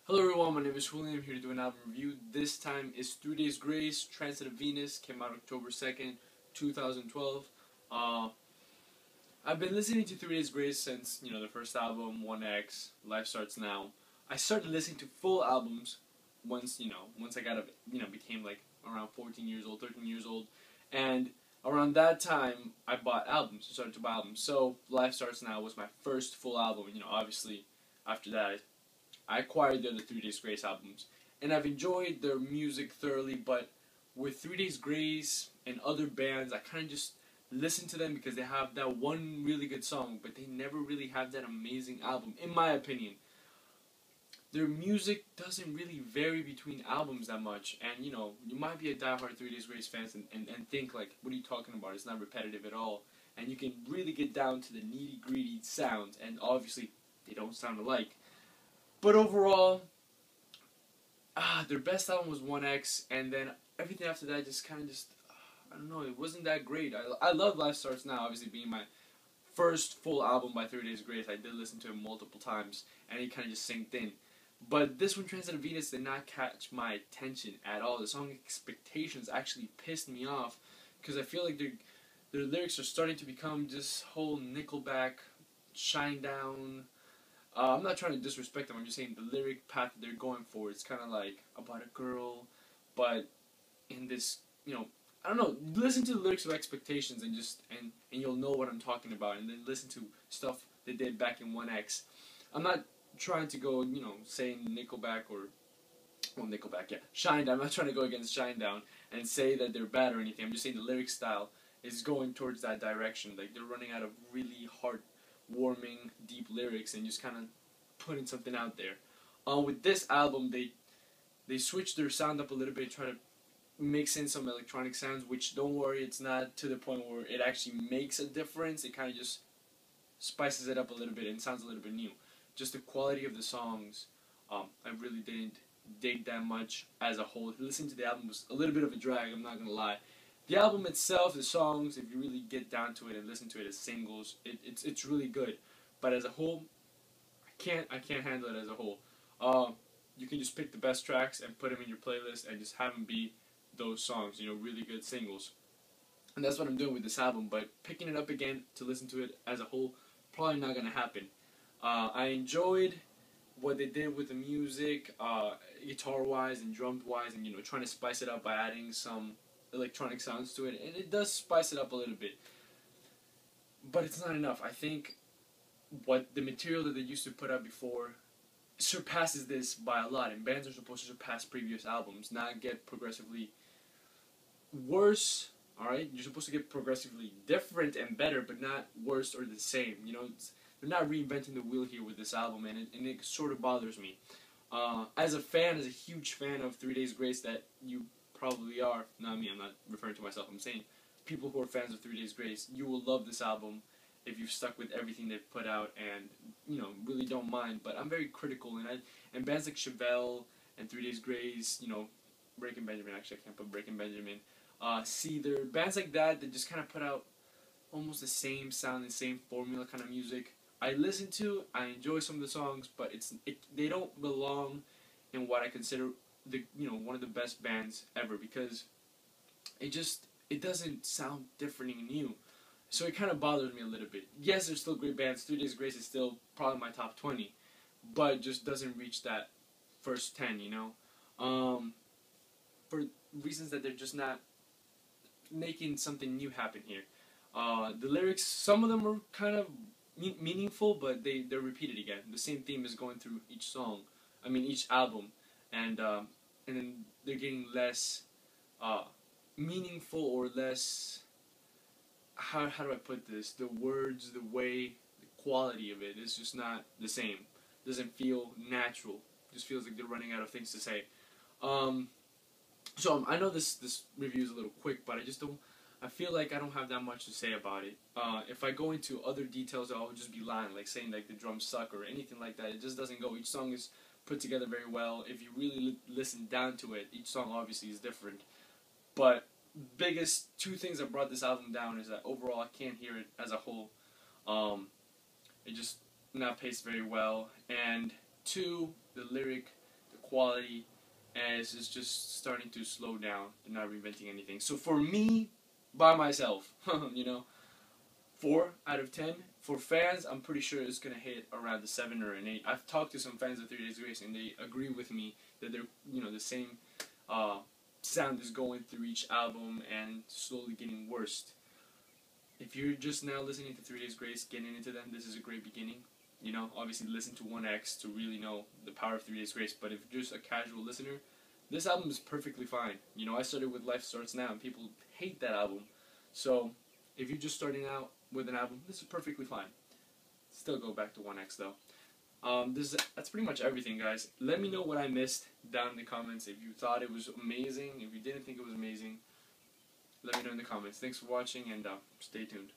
Hello everyone, my name is Julian. I'm here to do an album review. This time is 3 Days Grace, Transit of Venus, came out October 2nd, 2012. I've been listening to 3 Days Grace since, their first album, 1X, Life Starts Now. I started listening to full albums once I became like around 14 years old, 13 years old. And around that time, I bought albums, started to buy albums. So, Life Starts Now was my first full album. Obviously, after that, I acquired the other 3 Days Grace albums, and I've enjoyed their music thoroughly, but with 3 Days Grace and other bands, I kind of just listen to them because they have that one really good song, but they never really have that amazing album, in my opinion. Their music doesn't really vary between albums that much, and you might be a diehard 3 Days Grace fan and think like, what are you talking about? It's not repetitive at all, and you can really get down to the nitty-gritty sounds, and obviously they don't sound alike. But overall, their best album was 1X, and then everything after that I don't know, it wasn't that great. I love Life Starts Now, obviously being my first full album by 3 Days Grace. I did listen to it multiple times, and it kind of just synced in. But this one, Transit of Venus, did not catch my attention at all. The song Expectations actually pissed me off, because I feel like their lyrics are starting to become this whole Nickelback, Shinedown. I'm not trying to disrespect them. I'm just saying the lyric path that they're going for. It's kind of like about a girl, but in this, I don't know. Listen to the lyrics of Expectations and you'll know what I'm talking about. And then listen to stuff they did back in 1X. I'm not trying to go, saying Nickelback Nickelback, yeah, Shinedown. I'm not trying to go against Shinedown and say that they're bad or anything. I'm just saying the lyric style is going towards that direction. Like they're running out of really heartwarming, deep lyrics and just kind of putting something out there. With this album, they switched their sound up a little bit, try to mix in some electronic sounds, which, don't worry, it's not to the point where it actually makes a difference. It kind of just spices it up a little bit and sounds a little bit new. Just the quality of the songs, I really didn't dig that much as a whole. Listening to the album was a little bit of a drag, I'm not going to lie. The album itself, the songs, if you really get down to it and listen to it as singles, it's really good. But as a whole, I can't handle it as a whole. You can just pick the best tracks and put them in your playlist and just have them be those songs, really good singles. And that's what I'm doing with this album. But picking it up again to listen to it as a whole, probably not gonna happen. I enjoyed what they did with the music, guitar-wise and drum-wise, and trying to spice it up by adding some electronic sounds to it, and it does spice it up a little bit, but it's not enough. I think what the material that they used to put out before surpasses this by a lot, and bands are supposed to surpass previous albums, not get progressively worse. Alright, you're supposed to get progressively different and better, but not worse or the same. They're not reinventing the wheel here with this album, and it sort of bothers me. As a huge fan of 3 Days Grace that you probably are, not me, I'm not referring to myself, I'm saying people who are fans of 3 Days Grace, you will love this album if you've stuck with everything they've put out and, really don't mind. But I'm very critical, and bands like Chevelle and 3 Days Grace, Breaking Benjamin, actually I can't put Breaking Benjamin, Seether, bands like that just kind of put out almost the same sound, the same formula kind of music. I listen to, I enjoy some of the songs, but they don't belong in what I consider one of the best bands ever, because it doesn't sound different and new. So it kind of bothers me a little bit. Yes, they're still great bands. 3 Days Grace is still probably my top 20, but it just doesn't reach that first 10, for reasons that they're just not making something new happen here. The lyrics, some of them are kind of meaningful, but they're repeated again. The same theme is going through each album, and then they're getting less meaningful, or less, how do I put this? The words, the way, the quality of it is just not the same. It doesn't feel natural. It just feels like they're running out of things to say. So I know this review is a little quick, but I feel like I don't have that much to say about it. If I go into other details, I'll just be lying, like saying like the drums suck or anything like that. It just doesn't go. Each song is put together very well. If you really listen down to it, each song obviously is different. But biggest two things that brought this album down is that overall I can't hear it as a whole. It just not paced very well. And two, the lyric quality, and it's just starting to slow down. They're not reinventing anything. So for me, by myself, 4 out of 10. For fans, I'm pretty sure it's gonna hit around the 7 or an 8. I've talked to some fans of 3 Days Grace, and they agree with me that they're the same sound is going through each album and slowly getting worse. If you're just now listening to 3 Days Grace, getting into them, this is a great beginning. Obviously listen to 1X to really know the power of 3 Days Grace. But if you're just a casual listener, this album is perfectly fine. I started with Life Starts Now, and people hate that album. So if you're just starting out with an album, this is perfectly fine. Still go back to 1X though. That's pretty much everything, guys. Let me know what I missed down in the comments. If you thought it was amazing, if you didn't think it was amazing, let me know in the comments. Thanks for watching, and stay tuned.